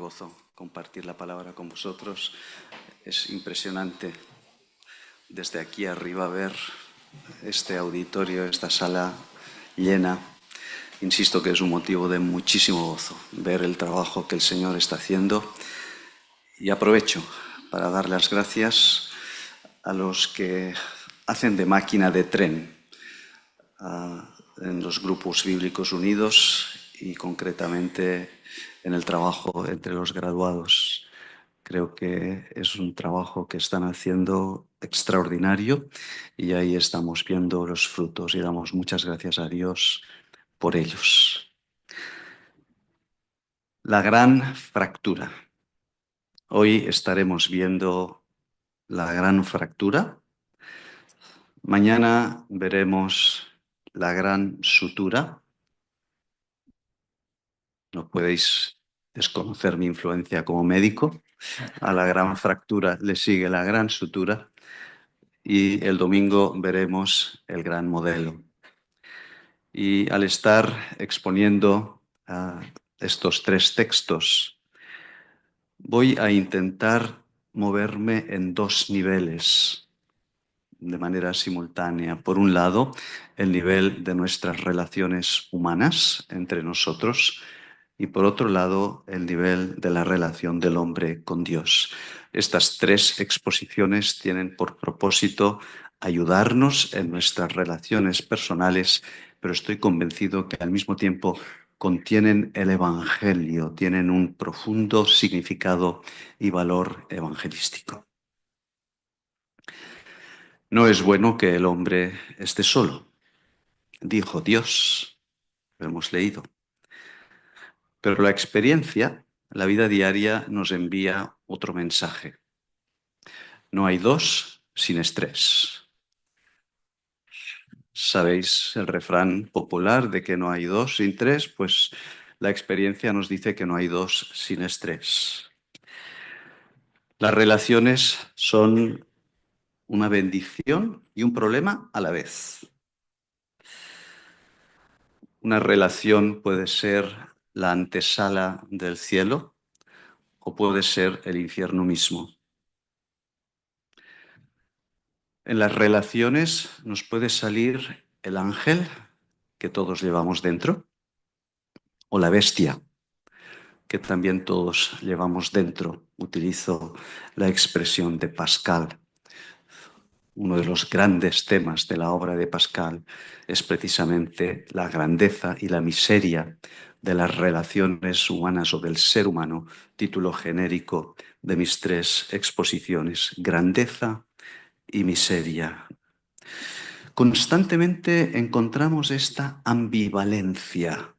gozo compartir la palabra con vosotros. Es impresionante desde aquí arriba ver este auditorio, esta sala llena. Insisto que es un motivo de muchísimo gozo ver el trabajo que el Señor está haciendo. Y aprovecho para dar las gracias a los que hacen de máquina de tren en los grupos bíblicos unidos y concretamente en el trabajo entre los graduados. Creo que es un trabajo que están haciendo extraordinario y ahí estamos viendo los frutos y damos muchas gracias a Dios por ellos. La gran fractura. Hoy estaremos viendo la gran fractura. Mañana veremos la gran sutura. No podéis desconocer mi influencia como médico. A la gran fractura le sigue la gran sutura y el domingo veremos el gran modelo. Y al estar exponiendo estos tres textos, voy a intentar moverme en dos niveles de manera simultánea. Por un lado, el nivel de nuestras relaciones humanas entre nosotros y por otro lado, el nivel de la relación del hombre con Dios. Estas tres exposiciones tienen por propósito ayudarnos en nuestras relaciones personales, pero estoy convencido que al mismo tiempo contienen el Evangelio, tienen un profundo significado y valor evangelístico. No es bueno que el hombre esté solo, dijo Dios, lo hemos leído. Pero la experiencia, la vida diaria, nos envía otro mensaje. No hay dos sin estrés. ¿Sabéis el refrán popular de que no hay dos sin tres? Pues la experiencia nos dice que no hay dos sin estrés. Las relaciones son una bendición y un problema a la vez. Una relación puede ser la antesala del cielo o puede ser el infierno mismo. En las relaciones nos puede salir el ángel que todos llevamos dentro o la bestia que también todos llevamos dentro. Utilizo la expresión de Pascal. Uno de los grandes temas de la obra de Pascal es precisamente la grandeza y la miseria de las relaciones humanas o del ser humano, título genérico de mis tres exposiciones, grandeza y miseria. Constantemente encontramos esta ambivalencia.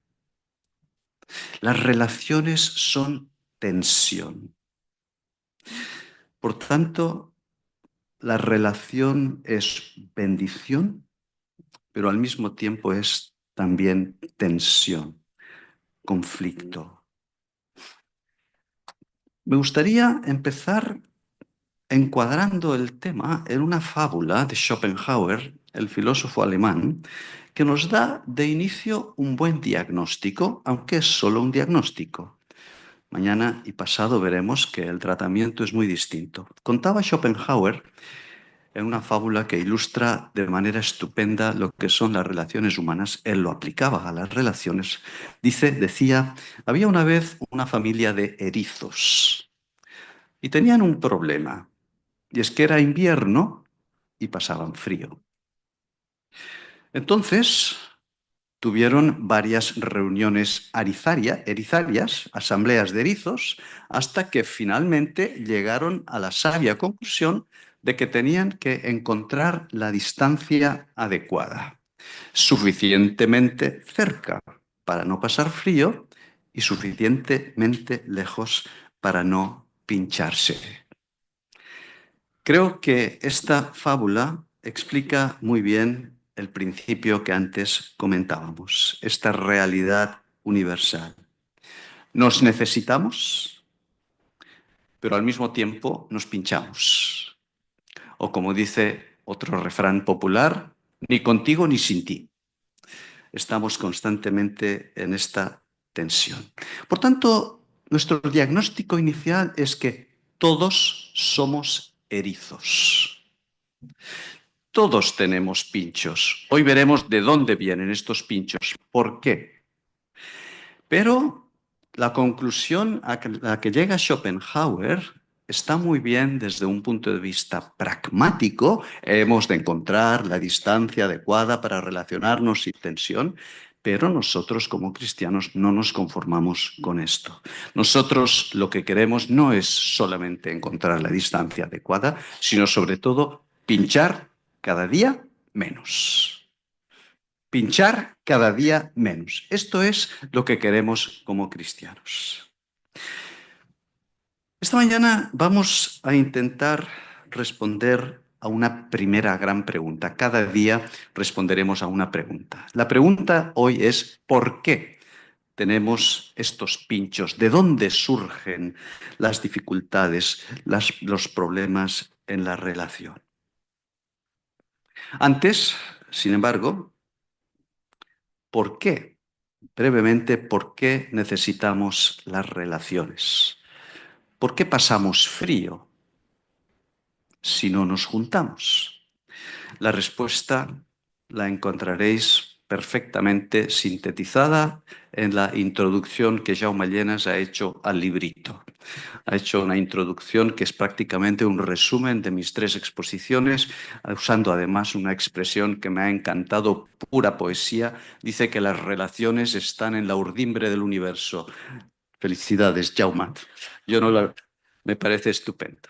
Las relaciones son tensión. Por tanto, la relación es bendición, pero al mismo tiempo es también tensión, conflicto. Me gustaría empezar encuadrando el tema en una fábula de Schopenhauer, el filósofo alemán, que nos da de inicio un buen diagnóstico, aunque es solo un diagnóstico. Mañana y pasado veremos que el tratamiento es muy distinto. Contaba Schopenhauer en una fábula que ilustra de manera estupenda lo que son las relaciones humanas. Él lo aplicaba a las relaciones. Decía, había una vez una familia de erizos y tenían un problema. Y es que era invierno y pasaban frío. Entonces tuvieron varias reuniones erizarias, asambleas de erizos, hasta que finalmente llegaron a la sabia conclusión de que tenían que encontrar la distancia adecuada, suficientemente cerca para no pasar frío y suficientemente lejos para no pincharse. Creo que esta fábula explica muy bien el principio que antes comentábamos, esta realidad universal. Nos necesitamos, pero al mismo tiempo nos pinchamos. O como dice otro refrán popular, ni contigo ni sin ti. Estamos constantemente en esta tensión. Por tanto, Nuestro diagnóstico inicial es que todos somos erizos. Todos tenemos pinchos. Hoy veremos de dónde vienen estos pinchos, por qué. Pero la conclusión a la que llega Schopenhauer está muy bien desde un punto de vista pragmático. Hemos de encontrar la distancia adecuada para relacionarnos sin tensión, pero nosotros como cristianos no nos conformamos con esto. Nosotros lo que queremos no es solamente encontrar la distancia adecuada, sino sobre todo pinchar cada día menos. Pinchar cada día menos. Esto es lo que queremos como cristianos. Esta mañana vamos a intentar responder a una primera gran pregunta. Cada día responderemos a una pregunta. La pregunta hoy es ¿por qué tenemos estos pinchos? ¿De dónde surgen las dificultades, los problemas en la relación? Antes, sin embargo, ¿por qué? Brevemente, ¿por qué necesitamos las relaciones? ¿Por qué pasamos frío si no nos juntamos? La respuesta la encontraréis perfectamente sintetizada en la introducción que Jaume Llenas ha hecho al librito. Ha hecho una introducción que es prácticamente un resumen de mis 3 exposiciones, usando además una expresión que me ha encantado, pura poesía. Dice que las relaciones están en la urdimbre del universo. Felicidades, Jaume. Yo no la... Me parece estupendo.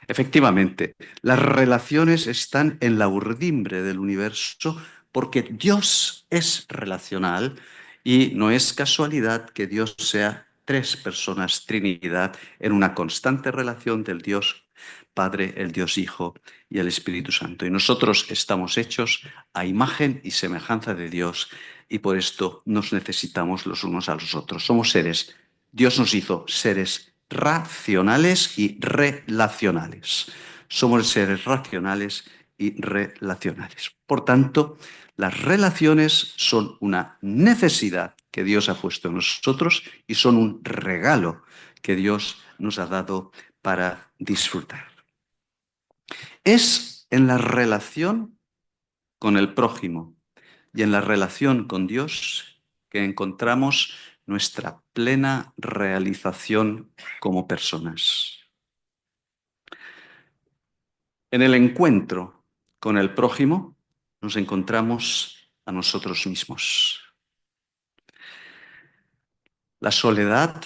Efectivamente, las relaciones están en la urdimbre del universo porque Dios es relacional y no es casualidad que Dios sea 3 personas, Trinidad, en una constante relación del Dios Padre, el Dios Hijo y el Espíritu Santo. Y nosotros estamos hechos a imagen y semejanza de Dios y por esto nos necesitamos los unos a los otros. Somos seres, Dios nos hizo seres racionales y relacionales. Somos seres racionales y relacionales. Por tanto, las relaciones son una necesidad que Dios ha puesto en nosotros y son un regalo que Dios nos ha dado para disfrutar. Es en la relación con el prójimo y en la relación con Dios que encontramos nuestra plena realización como personas. En el encuentro con el prójimo nos encontramos a nosotros mismos. La soledad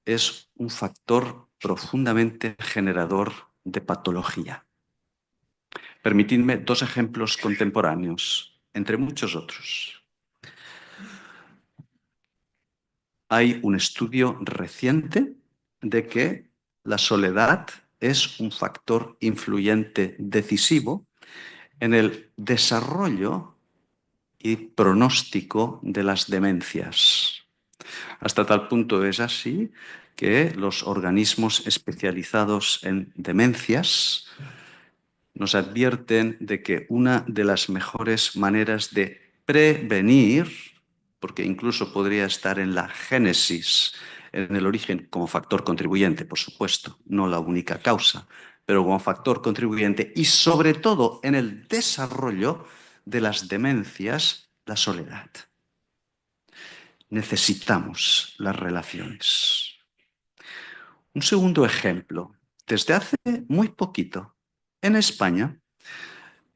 es un factor profundamente generador de patología. Permitidme 2 ejemplos contemporáneos, entre muchos otros. Hay un estudio reciente de que la soledad es un factor influyente decisivo en el desarrollo y pronóstico de las demencias. Hasta tal punto es así que los organismos especializados en demencias nos advierten de que una de las mejores maneras de prevenir, porque incluso podría estar en la génesis, en el origen, como factor contribuyente, por supuesto, no la única causa, pero como factor contribuyente y sobre todo en el desarrollo de las demencias, la soledad. Necesitamos las relaciones. Un segundo ejemplo. Desde hace muy poquito, en España,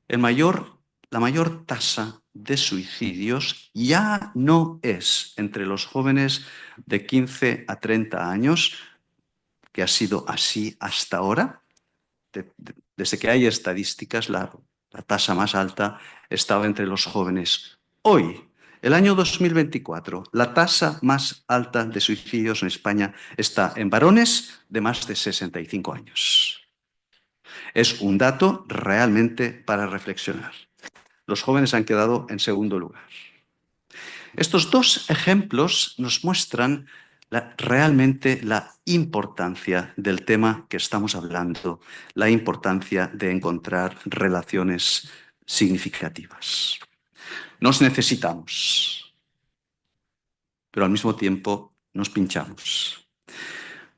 la mayor tasa de suicidios ya no es entre los jóvenes de 15 a 30 años, que ha sido así hasta ahora. Desde que hay estadísticas, la tasa más alta estaba entre los jóvenes. Hoy, el año 2024, la tasa más alta de suicidios en España está en varones de más de 65 años. Es un dato realmente para reflexionar. Los jóvenes han quedado en segundo lugar. Estos 2 ejemplos nos muestran realmente la importancia del tema que estamos hablando, la importancia de encontrar relaciones significativas. Nos necesitamos, pero al mismo tiempo nos pinchamos.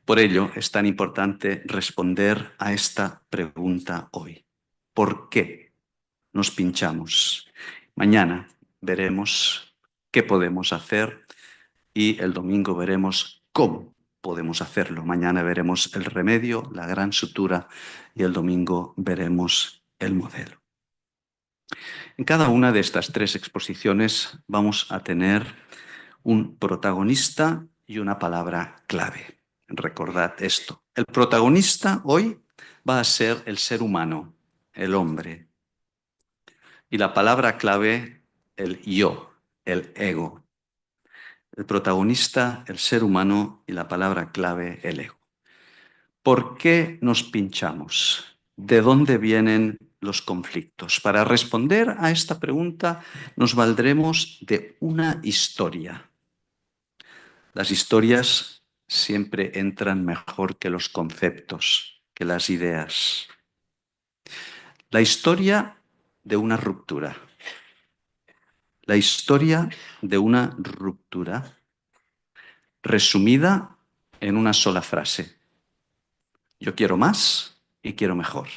Por ello es tan importante responder a esta pregunta hoy. ¿Por qué nos pinchamos? Mañana veremos qué podemos hacer y el domingo veremos cómo podemos hacerlo. Mañana veremos el remedio, la gran sutura, y el domingo veremos el modelo. En cada una de estas tres exposiciones vamos a tener un protagonista y una palabra clave. Recordad esto. El protagonista hoy va a ser el ser humano, el hombre. Y la palabra clave, el yo, el ego. El protagonista, el ser humano, y la palabra clave, el ego. ¿Por qué nos pinchamos? ¿De dónde vienen los conflictos? Para responder a esta pregunta nos valdremos de una historia. Las historias siempre entran mejor que los conceptos, que las ideas. La historia de una ruptura. La historia de una ruptura resumida en una sola frase. Yo quiero más y quiero mejor.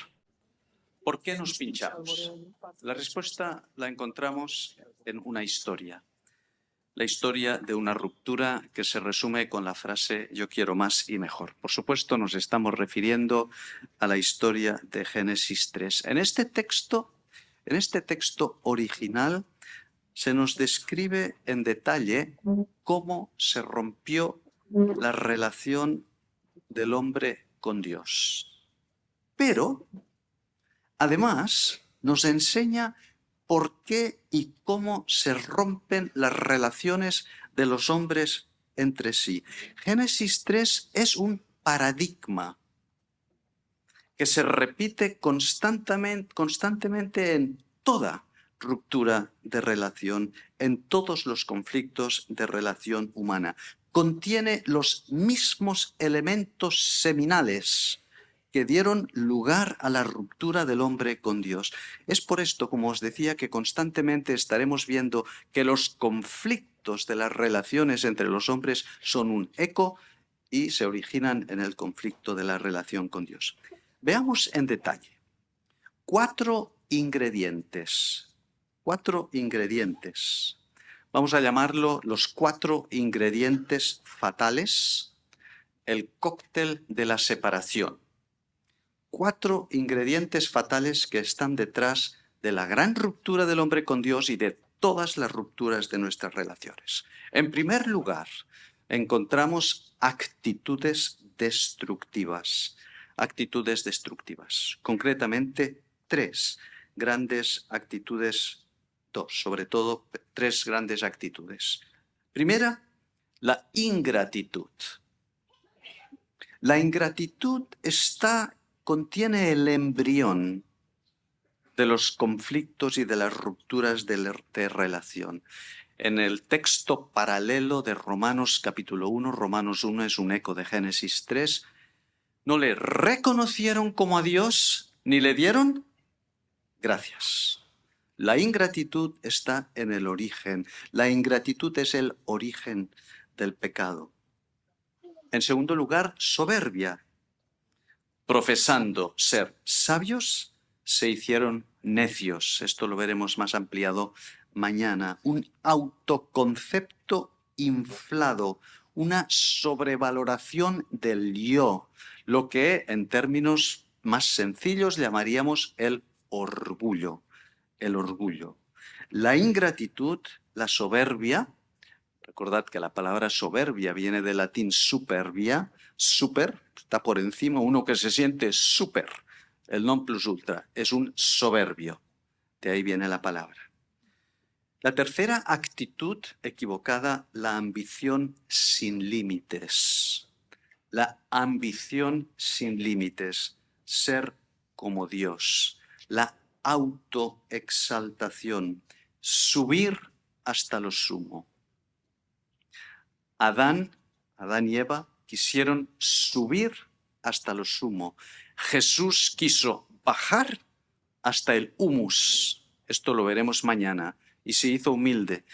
¿Por qué nos pinchamos? La respuesta la encontramos en una historia. La historia de una ruptura que se resume con la frase yo quiero más y mejor. Por supuesto, nos estamos refiriendo a la historia de Génesis 3. En este texto original se nos describe en detalle cómo se rompió la relación del hombre con Dios. Pero, además, nos enseña por qué y cómo se rompen las relaciones de los hombres entre sí. Génesis 3 es un paradigma que se repite constantemente en toda ruptura de relación, en todos los conflictos de relación humana. Contiene los mismos elementos seminales que dieron lugar a la ruptura del hombre con Dios. Es por esto, como os decía, que constantemente estaremos viendo que los conflictos de las relaciones entre los hombres son un eco y se originan en el conflicto de la relación con Dios. Veamos en detalle. Cuatro ingredientes. Vamos a llamarlo los 4 ingredientes fatales, el cóctel de la separación. 4 ingredientes fatales que están detrás de la gran ruptura del hombre con Dios y de todas las rupturas de nuestras relaciones. En primer lugar, encontramos actitudes destructivas. Concretamente, 3 grandes actitudes, sobre todo 3 grandes actitudes. Primera, la ingratitud. La ingratitud contiene el embrión de los conflictos y de las rupturas de relación. En el texto paralelo de Romanos capítulo 1, Romanos 1 es un eco de Génesis 3, no le reconocieron como a Dios ni le dieron gracias. La ingratitud está en el origen. La ingratitud es el origen del pecado. En segundo lugar, soberbia. Profesando ser sabios, se hicieron necios. Esto lo veremos más ampliado mañana. Un autoconcepto inflado, una sobrevaloración del yo, lo que en términos más sencillos llamaríamos el orgullo. El orgullo. La ingratitud, la soberbia. Recordad que la palabra soberbia viene del latín superbia. Super, está por encima, uno que se siente super. El non plus ultra es un soberbio. De ahí viene la palabra. La tercera actitud equivocada, la ambición sin límites. La ambición sin límites. Ser como Dios. La autoexaltación. Subir hasta lo sumo. Adán y Eva quisieron subir hasta lo sumo. Jesús quiso bajar hasta el humus. Esto lo veremos mañana. Y se hizo humilde.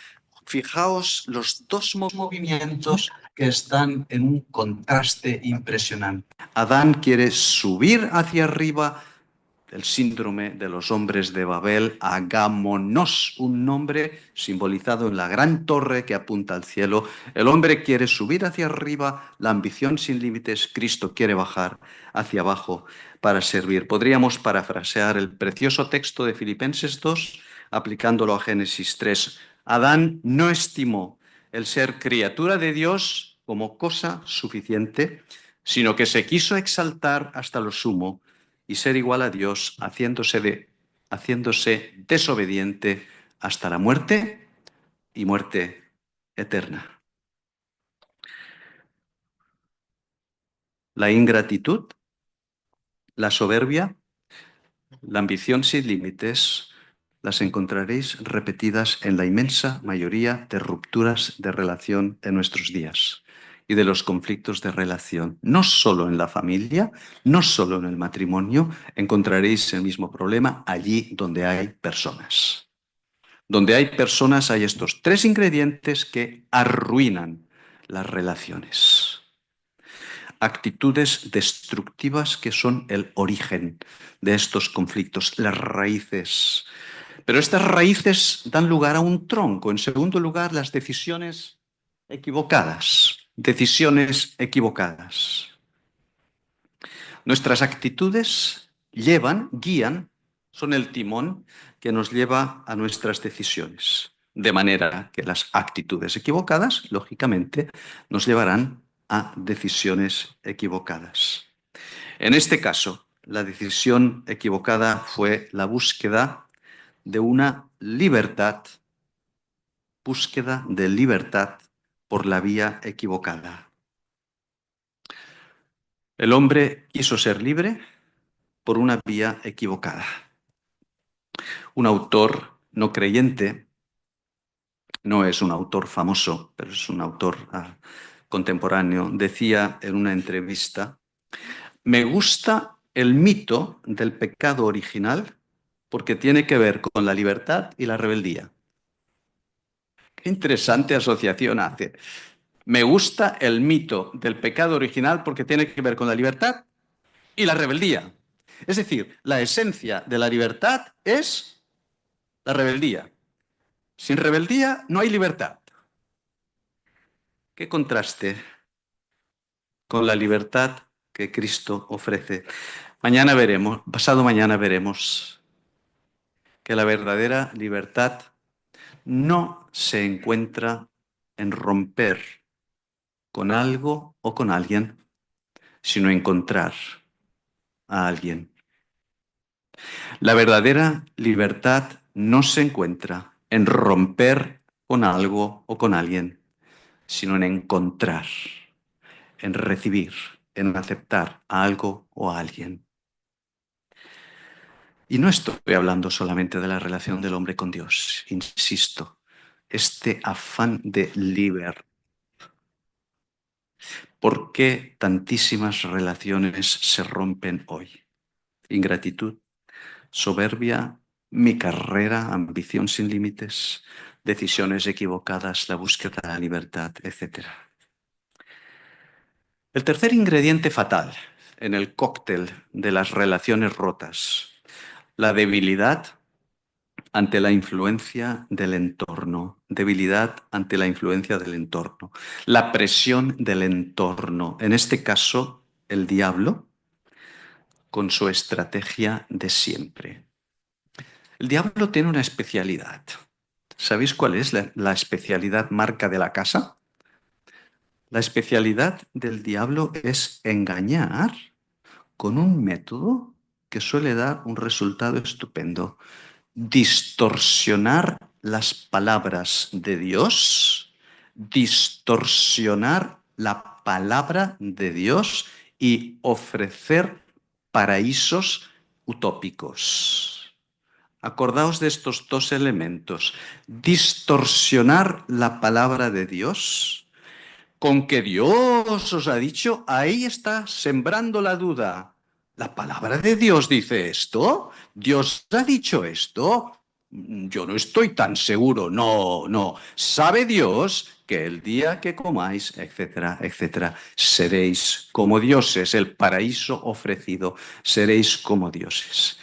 Fijaos los dos movimientos que están en un contraste impresionante. Adán quiere subir hacia arriba, el síndrome de los hombres de Babel, hagámonos un nombre simbolizado en la gran torre que apunta al cielo. El hombre quiere subir hacia arriba, la ambición sin límites, Cristo quiere bajar hacia abajo para servir. Podríamos parafrasear el precioso texto de Filipenses 2 aplicándolo a Génesis 3. Adán no estimó el ser criatura de Dios como cosa suficiente, sino que se quiso exaltar hasta lo sumo y ser igual a Dios, haciéndose desobediente hasta la muerte y muerte eterna. La ingratitud, la soberbia, la ambición sin límites, las encontraréis repetidas en la inmensa mayoría de rupturas de relación en nuestros días y de los conflictos de relación. No solo en la familia, no solo en el matrimonio, encontraréis el mismo problema allí donde hay personas. Donde hay personas hay estos tres ingredientes que arruinan las relaciones. Actitudes destructivas que son el origen de estos conflictos, las raíces. Pero estas raíces dan lugar a un tronco. En segundo lugar, las decisiones equivocadas. Decisiones equivocadas. Nuestras actitudes guían, son el timón que nos lleva a nuestras decisiones. De manera que las actitudes equivocadas, lógicamente, nos llevarán a decisiones equivocadas. En este caso, la decisión equivocada fue la búsqueda de una libertad, búsqueda de libertad por la vía equivocada. El hombre quiso ser libre por una vía equivocada. Un autor no creyente, no es un autor famoso, pero es un autor contemporáneo, decía en una entrevista: me gusta el mito del pecado original porque tiene que ver con la libertad y la rebeldía. Qué interesante asociación hace. Me gusta el mito del pecado original porque tiene que ver con la libertad y la rebeldía. Es decir, la esencia de la libertad es la rebeldía. Sin rebeldía no hay libertad. Qué contraste con la libertad que Cristo ofrece. Mañana veremos, pasado mañana veremos que la verdadera libertad no se encuentra en romper con algo o con alguien, sino encontrar a alguien. La verdadera libertad no se encuentra en romper con algo o con alguien, sino en encontrar, en recibir, en aceptar a algo o a alguien. Y no estoy hablando solamente de la relación del hombre con Dios, insisto, este afán de libertad. ¿Por qué tantísimas relaciones se rompen hoy? Ingratitud, soberbia, mi carrera, ambición sin límites, decisiones equivocadas, la búsqueda de la libertad, etc. El tercer ingrediente fatal en el cóctel de las relaciones rotas, la debilidad ante la influencia del entorno, debilidad ante la influencia del entorno, la presión del entorno, en este caso el diablo con su estrategia de siempre. El diablo tiene una especialidad. ¿Sabéis cuál es la especialidad marca de la casa? La especialidad del diablo es engañar con un método que suele dar un resultado estupendo: distorsionar las palabras de Dios, distorsionar la palabra de Dios y ofrecer paraísos utópicos. Acordaos de estos dos elementos: distorsionar la palabra de Dios, con que Dios os ha dicho, ahí está sembrando la duda. ¿La palabra de Dios dice esto? ¿Dios ha dicho esto? yo no estoy tan seguro. No, no. Sabe Dios que el día que comáis, etcétera, etcétera, seréis como dioses. El paraíso ofrecido, seréis como dioses.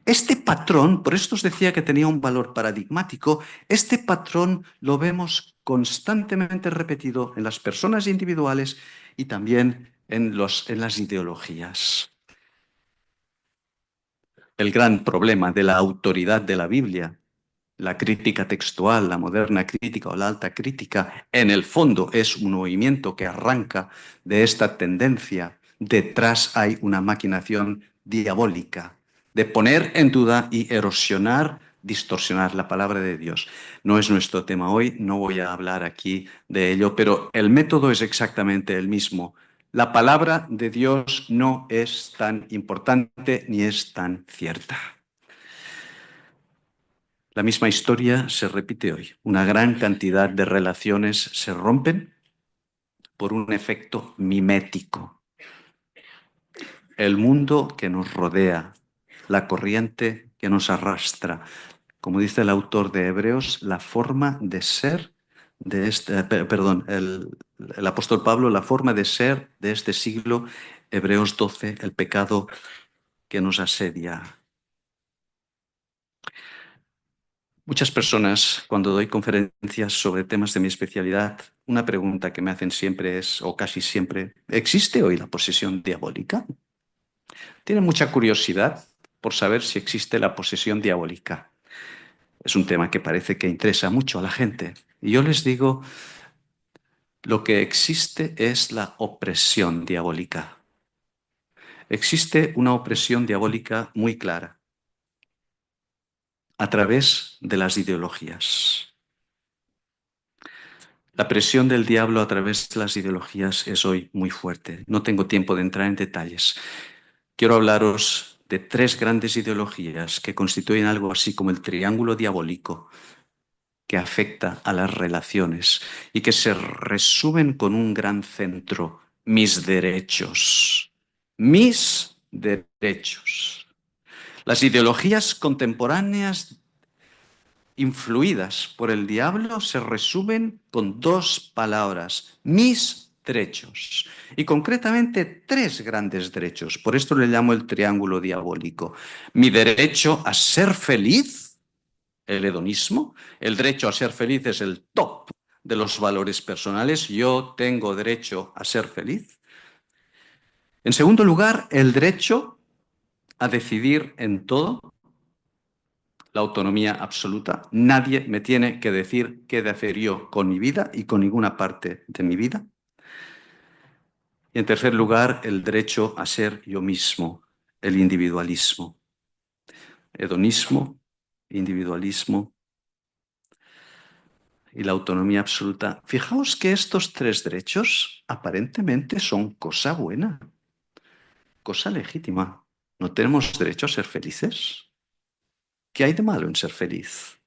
Este patrón, por esto os decía que tenía un valor paradigmático, este patrón lo vemos constantemente repetido en las personas individuales y también en las ideologías. El gran problema de la autoridad de la Biblia, la crítica textual, la moderna crítica o la alta crítica, en el fondo es un movimiento que arranca de esta tendencia. Detrás hay una maquinación diabólica de poner en duda y erosionar, distorsionar la palabra de Dios. No es nuestro tema hoy, no voy a hablar aquí de ello, pero el método es exactamente el mismo. La palabra de Dios no es tan importante ni es tan cierta. La misma historia se repite hoy. Una gran cantidad de relaciones se rompen por un efecto mimético. El mundo que nos rodea, la corriente que nos arrastra, como dice el autor de Hebreos, la forma de ser de este, perdón, el apóstol Pablo, la forma de ser de este siglo, Hebreos 12, el pecado que nos asedia. Muchas personas, cuando doy conferencias sobre temas de mi especialidad, una pregunta que me hacen siempre es, o casi siempre, ¿existe hoy la posesión diabólica? Tienen mucha curiosidad por saber si existe la posesión diabólica. Es un tema que parece que interesa mucho a la gente. Y yo les digo, lo que existe es la opresión diabólica. Existe una opresión diabólica muy clara a través de las ideologías. La presión del diablo a través de las ideologías es hoy muy fuerte. No tengo tiempo de entrar en detalles. Quiero hablaros de tres grandes ideologías que constituyen algo así como el triángulo diabólico que afecta a las relaciones y que se resumen con un gran centro: mis derechos. Mis derechos. Las ideologías contemporáneas influidas por el diablo se resumen con dos palabras: mis derechos. Y concretamente tres grandes derechos. Por esto le llamo el triángulo diabólico. Mi derecho a ser feliz, el hedonismo. El derecho a ser feliz es el top de los valores personales. Yo tengo derecho a ser feliz. En segundo lugar, el derecho a decidir en todo, la autonomía absoluta. Nadie me tiene que decir qué de hacer yo con mi vida y con ninguna parte de mi vida. Y en tercer lugar, el derecho a ser yo mismo, el individualismo. Hedonismo, individualismo y la autonomía absoluta. Fijaos que estos tres derechos aparentemente son cosa buena, cosa legítima. ¿No tenemos derecho a ser felices? ¿Qué hay de malo en ser feliz?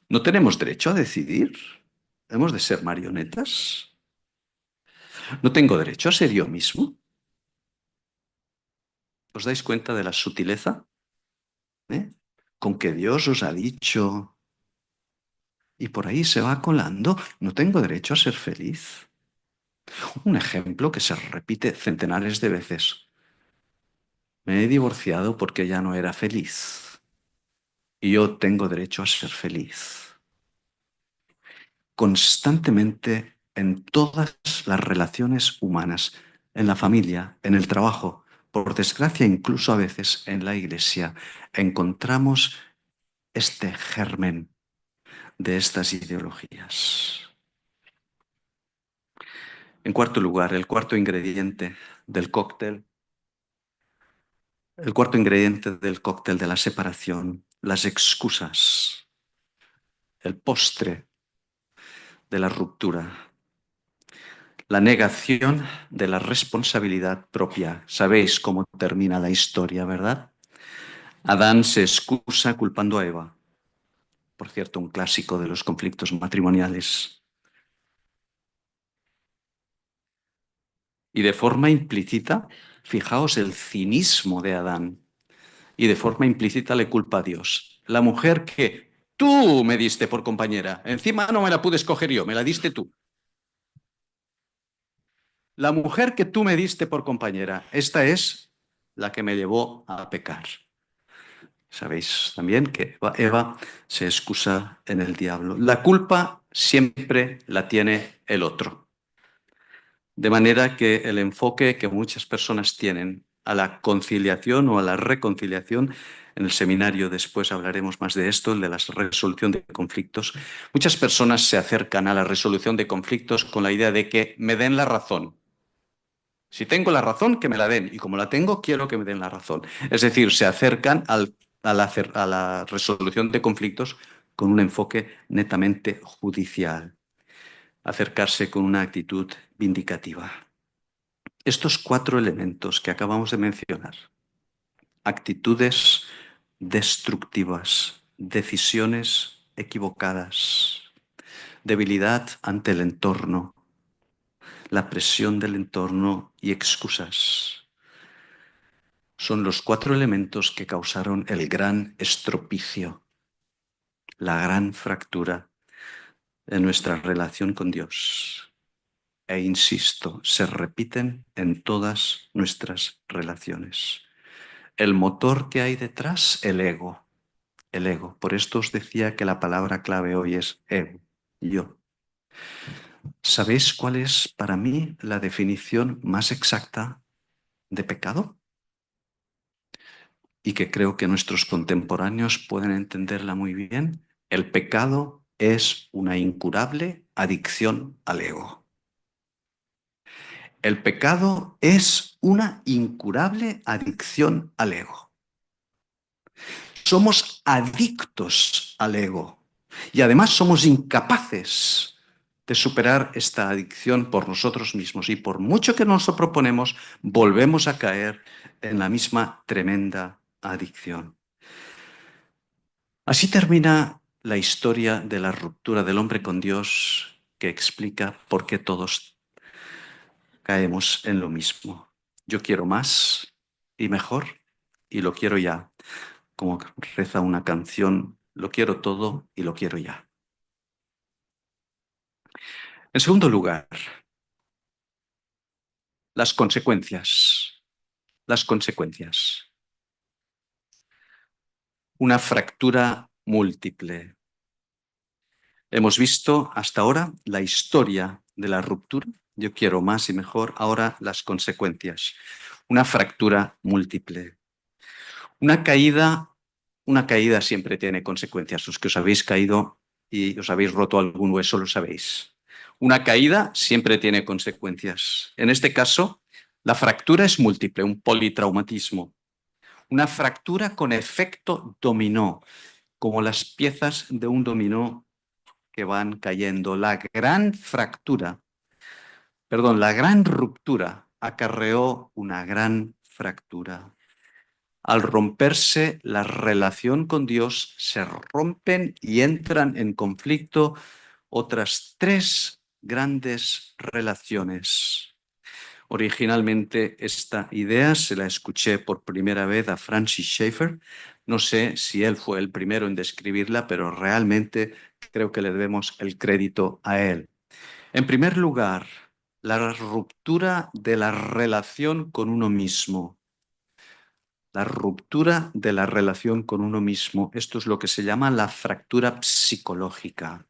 ¿No tenemos derecho a decidir? ¿Hemos de ser marionetas? ¿No tengo derecho a ser yo mismo? ¿Os dais cuenta de la sutileza? ¿Eh? Con que Dios os ha dicho y por ahí se va colando, no tengo derecho a ser feliz. Un ejemplo que se repite centenares de veces. Me he divorciado porque ya no era feliz y yo tengo derecho a ser feliz. Constantemente en todas las relaciones humanas, en la familia, en el trabajo, por desgracia incluso a veces en la iglesia, encontramos este germen de estas ideologías. En cuarto lugar, el cuarto ingrediente del cóctel, el cuarto ingrediente del cóctel de la separación, las excusas, el postre de la ruptura, la negación de la responsabilidad propia. Sabéis cómo termina la historia, ¿verdad? Adán se excusa culpando a Eva. Por cierto, un clásico de los conflictos matrimoniales. Y de forma implícita, fijaos el cinismo de Adán. Y de forma implícita le culpa a Dios. la mujer que tú me diste por compañera. Encima no me la pude escoger yo, me la diste tú. La mujer que tú me diste por compañera, esta es la que me llevó a pecar. Sabéis también que Eva se excusa en el diablo. La culpa siempre la tiene el otro. De manera que el enfoque que muchas personas tienen a la conciliación o a la reconciliación, en el seminario después hablaremos más de esto, el de la resolución de conflictos, muchas personas se acercan a la resolución de conflictos con la idea de que me den la razón. Si tengo la razón, que me la den. Y como la tengo, quiero que me den la razón. Es decir, se acercan a la resolución de conflictos con un enfoque netamente judicial. Acercarse con una actitud vindicativa. Estos 4 elementos que acabamos de mencionar, actitudes destructivas, decisiones equivocadas, debilidad ante el entorno, la presión del entorno y excusas, son los 4 elementos que causaron el gran estropicio, la gran fractura de nuestra relación con Dios. E insisto, se repiten en todas nuestras relaciones. El motor que hay detrás, el ego. El ego. Por esto os decía que la palabra clave hoy es ego, yo. ¿Sabéis cuál es para mí la definición más exacta de pecado? Y que creo que nuestros contemporáneos pueden entenderla muy bien. El pecado es una incurable adicción al ego. El pecado es una incurable adicción al ego. Somos adictos al ego y además somos incapaces de superar esta adicción por nosotros mismos y por mucho que nos lo proponemos, volvemos a caer en la misma tremenda adicción. Así termina la historia de la ruptura del hombre con Dios que explica por qué todos caemos en lo mismo. Yo quiero más y mejor y lo quiero ya. Como reza una canción, lo quiero todo y lo quiero ya. En segundo lugar, las consecuencias. Las consecuencias. Una fractura múltiple. Hemos visto hasta ahora la historia de la ruptura. Yo quiero más y mejor. Ahora las consecuencias. Una fractura múltiple. Una caída siempre tiene consecuencias. Los que os habéis caído y os habéis roto algún hueso lo sabéis. Una caída siempre tiene consecuencias. En este caso, la fractura es múltiple, un politraumatismo. Una fractura con efecto dominó, como las piezas de un dominó que van cayendo. La gran ruptura acarreó una gran fractura. Al romperse la relación con Dios, se rompen y entran en conflicto otras 3 grandes relaciones. Originalmente esta idea se la escuché por primera vez a Francis Schaeffer. No sé si él fue el primero en describirla, pero realmente creo que le debemos el crédito a él. En primer lugar, la ruptura de la relación con uno mismo. La ruptura de la relación con uno mismo. Esto es lo que se llama la fractura psicológica.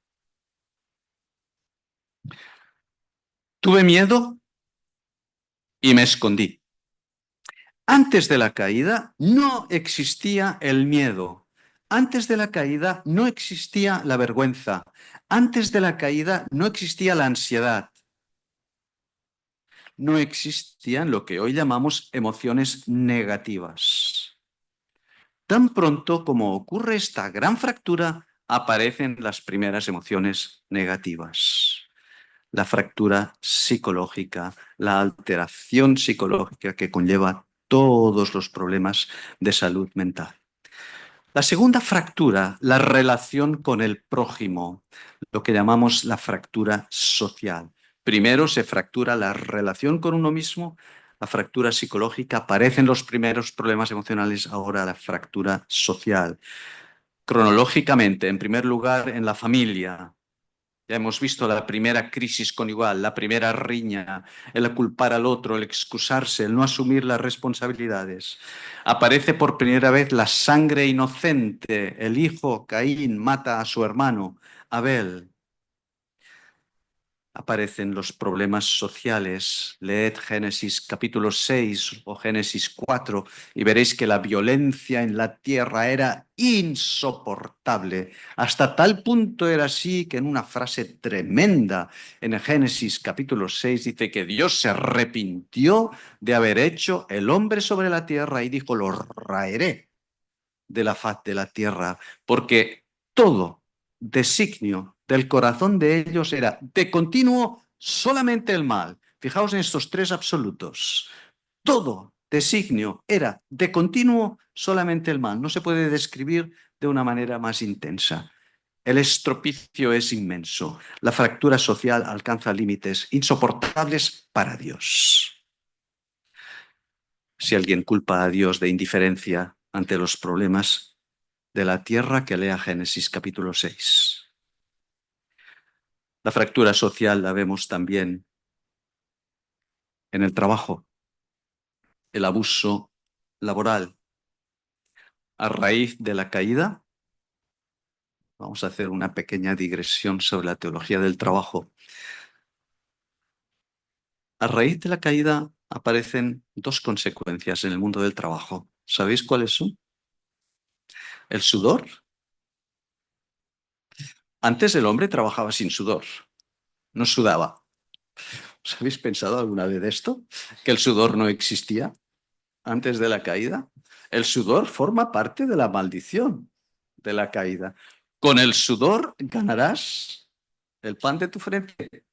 Tuve miedo y me escondí. Antes de la caída no existía el miedo. Antes de la caída no existía la vergüenza. Antes de la caída no existía la ansiedad. No existían lo que hoy llamamos emociones negativas. Tan pronto como ocurre esta gran fractura, aparecen las primeras emociones negativas. La fractura psicológica, la alteración psicológica que conlleva todos los problemas de salud mental. La segunda fractura, la relación con el prójimo, lo que llamamos la fractura social. Primero se fractura la relación con uno mismo, la fractura psicológica, aparecen los primeros problemas emocionales, ahora la fractura social. Cronológicamente, en primer lugar, en la familia. Ya hemos visto la primera crisis conyugal, la primera riña, el culpar al otro, el excusarse, el no asumir las responsabilidades. Aparece por primera vez la sangre inocente. El hijo Caín mata a su hermano Abel. Aparecen los problemas sociales. Leed Génesis capítulo 6 o Génesis 4 y veréis que la violencia en la tierra era insoportable. Hasta tal punto era así que en una frase tremenda en el Génesis capítulo 6 dice que Dios se arrepintió de haber hecho el hombre sobre la tierra y dijo, lo raeré de la faz de la tierra, porque todo designio del corazón de ellos era de continuo solamente el mal. Fijaos en estos tres absolutos. Todo designio era de continuo solamente el mal. No se puede describir de una manera más intensa. El estropicio es inmenso. La fractura social alcanza límites insoportables para Dios. Si alguien culpa a Dios de indiferencia ante los problemas de la tierra, que lea Génesis capítulo 6. La fractura social la vemos también en el trabajo, el abuso laboral. A raíz de la caída, vamos a hacer una pequeña digresión sobre la teología del trabajo. A raíz de la caída aparecen dos consecuencias en el mundo del trabajo. ¿Sabéis cuáles son? El sudor. Antes el hombre trabajaba sin sudor, no sudaba. ¿Os habéis pensado alguna vez de esto? ¿Que el sudor no existía antes de la caída? El sudor forma parte de la maldición de la caída. Con el sudor ganarás el pan de tu frente.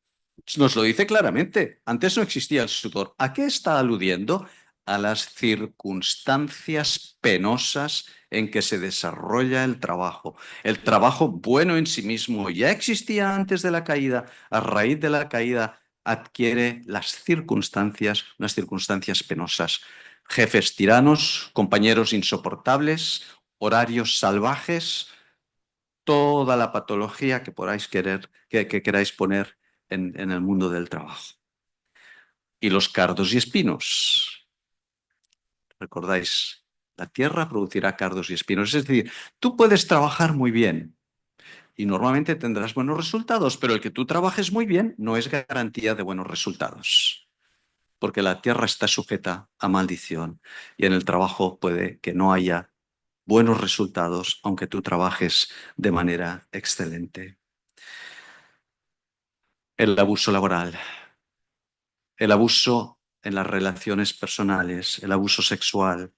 Nos lo dice claramente. Antes no existía el sudor. ¿A qué está aludiendo? A las circunstancias penosas en que se desarrolla el trabajo. El trabajo bueno en sí mismo ya existía antes de la caída. A raíz de la caída adquiere las circunstancias, unas circunstancias penosas. Jefes tiranos, compañeros insoportables, horarios salvajes, toda la patología que podáis querer, que queráis poner en el mundo del trabajo. Y los cardos y espinos. ¿Recordáis? La tierra producirá cardos y espinos. Es decir, tú puedes trabajar muy bien y normalmente tendrás buenos resultados, pero el que tú trabajes muy bien no es garantía de buenos resultados, porque la tierra está sujeta a maldición y en el trabajo puede que no haya buenos resultados, aunque tú trabajes de manera excelente. El abuso laboral, el abuso en las relaciones personales, el abuso sexual,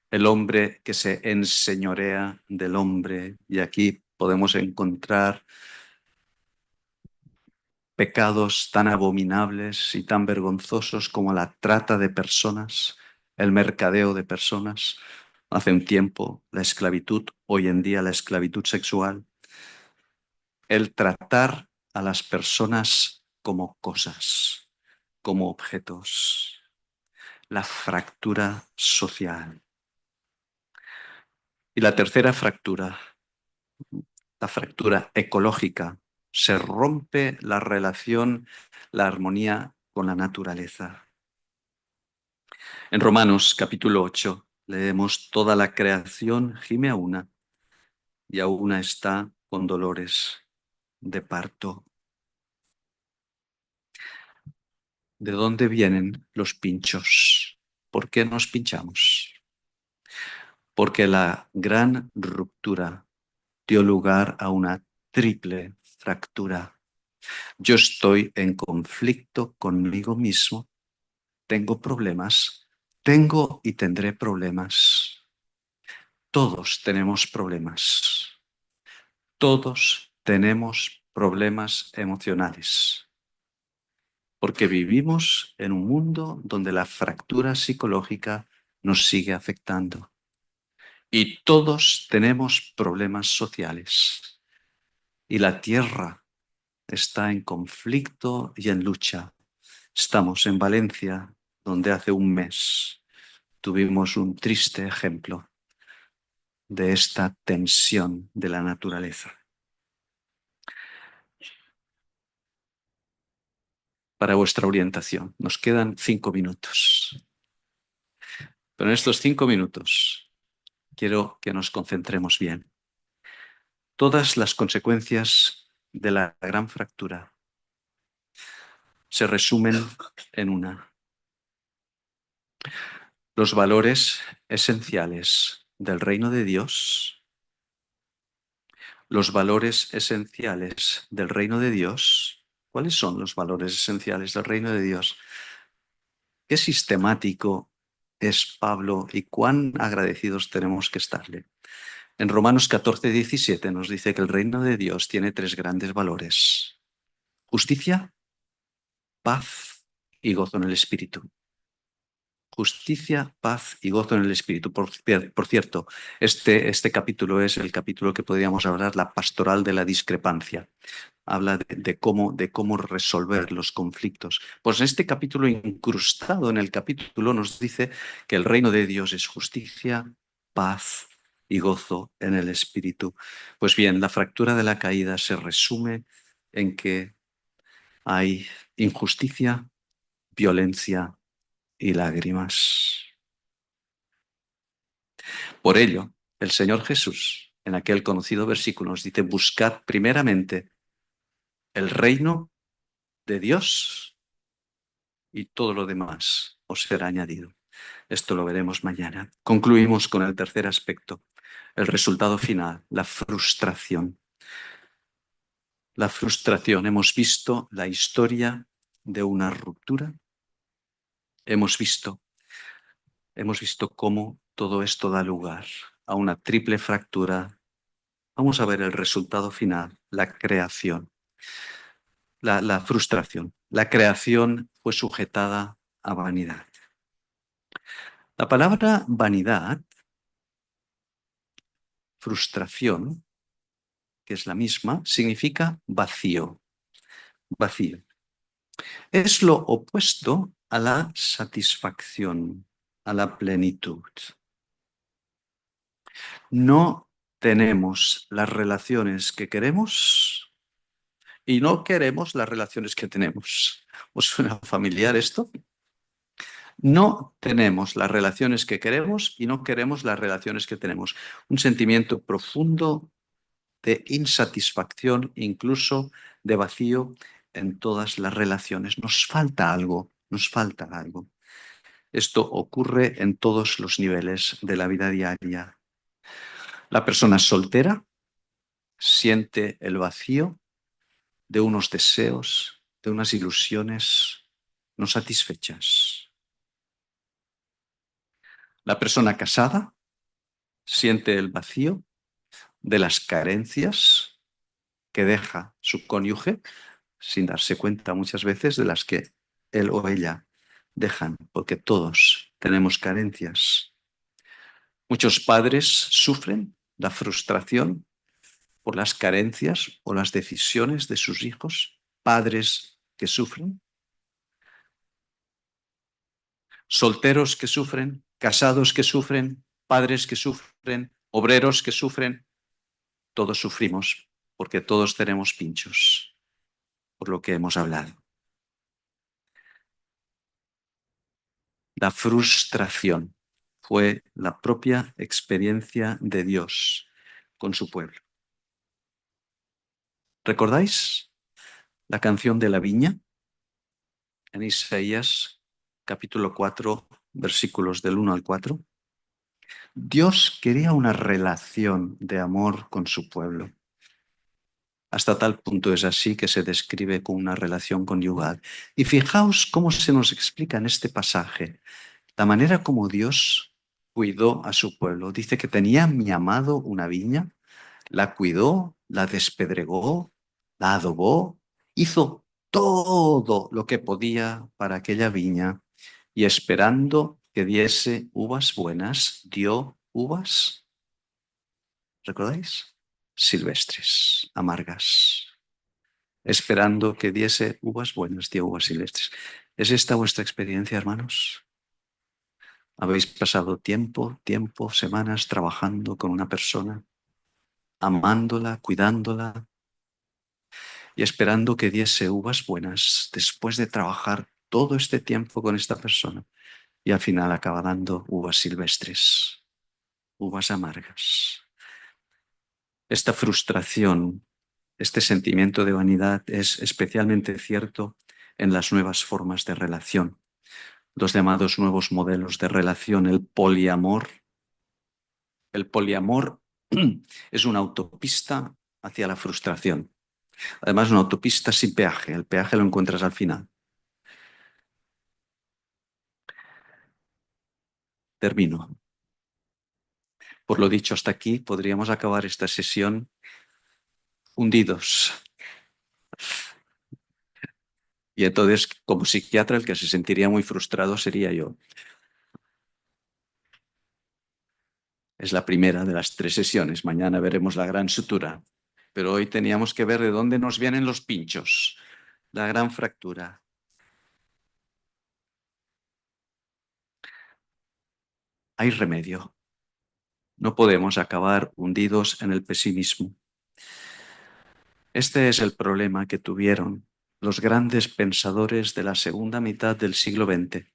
el hombre que se enseñorea del hombre. Y aquí podemos encontrar pecados tan abominables y tan vergonzosos como la trata de personas, el mercadeo de personas. Hace un tiempo la esclavitud, hoy en día la esclavitud sexual. El tratar a las personas como cosas, como objetos. La fractura social. Y la tercera fractura, la fractura ecológica. Se rompe la relación, la armonía con la naturaleza. En Romanos capítulo 8 leemos: toda la creación gime a una y a una está con dolores de parto. ¿De dónde vienen los pinchos? ¿Por qué nos pinchamos? Porque la gran ruptura dio lugar a una triple fractura. Yo estoy en conflicto conmigo mismo, tengo problemas, tengo y tendré problemas. Todos tenemos problemas. Todos tenemos problemas emocionales. Porque vivimos en un mundo donde la fractura psicológica nos sigue afectando. Y todos tenemos problemas sociales. Y la tierra está en conflicto y en lucha. Estamos en Valencia, donde hace un mes tuvimos un triste ejemplo de esta tensión de la naturaleza. Para vuestra orientación, nos quedan 5 minutos. Pero en estos 5 minutos quiero que nos concentremos bien. Todas las consecuencias de la gran fractura se resumen en una. Los valores esenciales del reino de Dios, los valores esenciales del reino de Dios. ¿Cuáles son los valores esenciales del reino de Dios? ¿Qué sistemático es Pablo y cuán agradecidos tenemos que estarle? En Romanos 14:17 nos dice que el reino de Dios tiene 3 grandes valores: justicia, paz y gozo en el Espíritu. Justicia, paz y gozo en el Espíritu. Por cierto, este capítulo es el capítulo que podríamos hablar la pastoral de la discrepancia. Habla de cómo resolver los conflictos. Pues en este capítulo, incrustado en el capítulo, nos dice que el reino de Dios es justicia, paz y gozo en el Espíritu. Pues bien, la fractura de la caída se resume en que hay injusticia, violencia y lágrimas. Por ello, el Señor Jesús, en aquel conocido versículo, nos dice: buscad primeramente el reino de Dios y todo lo demás os será añadido. Esto lo veremos mañana. Concluimos con el tercer aspecto, el resultado final, la frustración. La frustración. Hemos visto la historia de una ruptura. Hemos visto cómo todo esto da lugar a una triple fractura. Vamos a ver el resultado final, la creación, la frustración. La creación fue sujetada a vanidad. La palabra vanidad, frustración, que es la misma, significa vacío. Vacío. Es lo opuesto a la satisfacción, a la plenitud. No tenemos las relaciones que queremos y no queremos las relaciones que tenemos. ¿Os suena familiar esto? No tenemos las relaciones que queremos y no queremos las relaciones que tenemos. Un sentimiento profundo de insatisfacción, incluso de vacío en todas las relaciones. Nos falta algo, nos falta algo. Esto ocurre en todos los niveles de la vida diaria. La persona soltera siente el vacío de unos deseos, de unas ilusiones no satisfechas. La persona casada siente el vacío de las carencias que deja su cónyuge sin darse cuenta muchas veces de las que él o ella dejan, porque todos tenemos carencias. Muchos padres sufren la frustración por las carencias o las decisiones de sus hijos, padres que sufren, solteros que sufren, casados que sufren, padres que sufren, obreros que sufren. Todos sufrimos porque todos tenemos pinchos, por lo que hemos hablado. La frustración fue la propia experiencia de Dios con su pueblo. ¿Recordáis la canción de la viña? En Isaías capítulo 4, versículos del 1 al 4. Dios quería una relación de amor con su pueblo. Hasta tal punto es así que se describe con una relación conyugal. Y fijaos cómo se nos explica en este pasaje la manera como Dios cuidó a su pueblo. Dice que tenía mi amado una viña, la cuidó, la despedregó, la adobó, hizo todo lo que podía para aquella viña y esperando que diese uvas buenas, dio uvas, ¿recordáis? Silvestres, amargas. Esperando que diese uvas buenas, dio uvas silvestres. ¿Es esta vuestra experiencia, hermanos? Habéis pasado tiempo, semanas trabajando con una persona, amándola, cuidándola y esperando que diese uvas buenas después de trabajar todo este tiempo con esta persona. Y al final acaba dando uvas silvestres, uvas amargas. Esta frustración, este sentimiento de vanidad es especialmente cierto en las nuevas formas de relación, los llamados nuevos modelos de relación, el poliamor. El poliamor es una autopista hacia la frustración. Además, una autopista sin peaje. El peaje lo encuentras al final. Termino. Por lo dicho hasta aquí, podríamos acabar esta sesión hundidos. Y entonces, como psiquiatra, el que se sentiría muy frustrado sería yo. Es la primera de las 3 sesiones. Mañana veremos la gran sutura. Pero hoy teníamos que ver de dónde nos vienen los pinchos. La gran fractura. Hay remedio. No podemos acabar hundidos en el pesimismo. Este es el problema que tuvieron los grandes pensadores de la segunda mitad del siglo XX,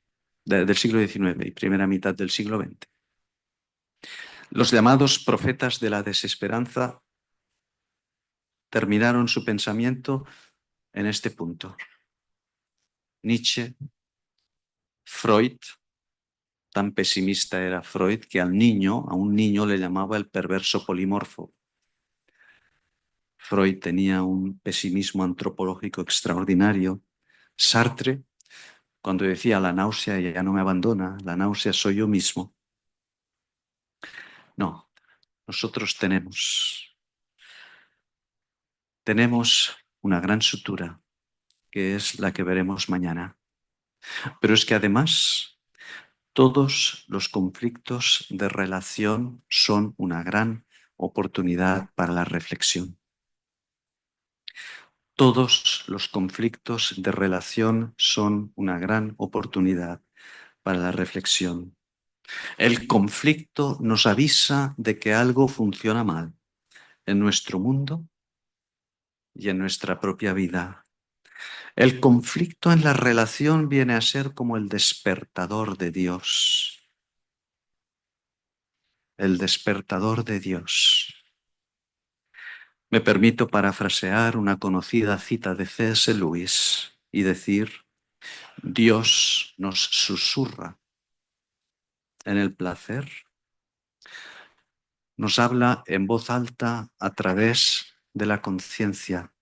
del siglo XIX y primera mitad del siglo XX. Los llamados profetas de la desesperanza terminaron su pensamiento en este punto. Nietzsche, Freud, tan pesimista era Freud que a un niño le llamaba el perverso polimorfo. Freud tenía un pesimismo antropológico extraordinario. Sartre, cuando decía la náusea ya no me abandona, la náusea soy yo mismo. No, nosotros tenemos una gran sutura, que es la que veremos mañana. Pero es que además todos los conflictos de relación son una gran oportunidad para la reflexión. Todos los conflictos de relación son una gran oportunidad para la reflexión. El conflicto nos avisa de que algo funciona mal en nuestro mundo y en nuestra propia vida. El conflicto en la relación viene a ser como el despertador de Dios. El despertador de Dios. Me permito parafrasear una conocida cita de C.S. Lewis y decir: Dios nos susurra en el placer, nos habla en voz alta a través de la conciencia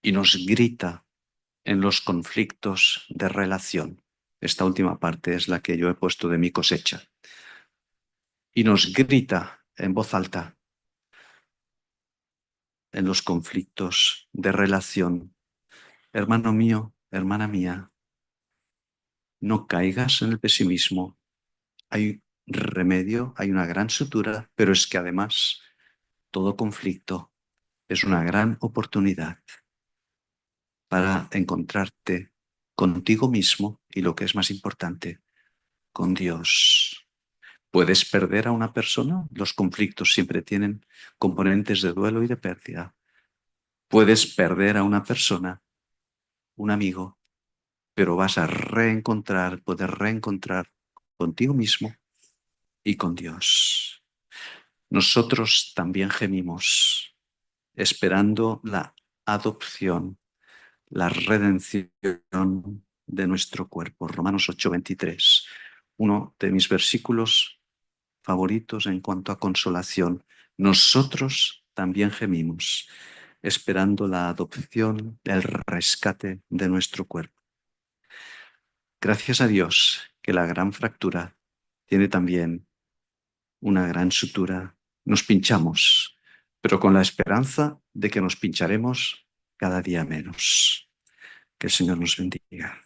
y nos grita en los conflictos de relación. Esta última parte es la que yo he puesto de mi cosecha. Y nos grita en voz alta en los conflictos de relación. Hermano mío, hermana mía, no caigas en el pesimismo. Hay remedio, hay una gran sutura, pero es que además todo conflicto es una gran oportunidad para encontrarte contigo mismo y, lo que es más importante, con Dios. ¿Puedes perder a una persona? Los conflictos siempre tienen componentes de duelo y de pérdida. Puedes perder a una persona, un amigo, pero vas a poder reencontrar contigo mismo y con Dios. Nosotros también gemimos, esperando la adopción, la redención de nuestro cuerpo. Romanos 8:23, uno de mis versículos favoritos en cuanto a consolación. Nosotros también gemimos, esperando la adopción, el rescate de nuestro cuerpo. Gracias a Dios que la gran fractura tiene también una gran sutura. Nos pinchamos, pero con la esperanza de que nos pincharemos cada día menos. Que el Señor nos bendiga.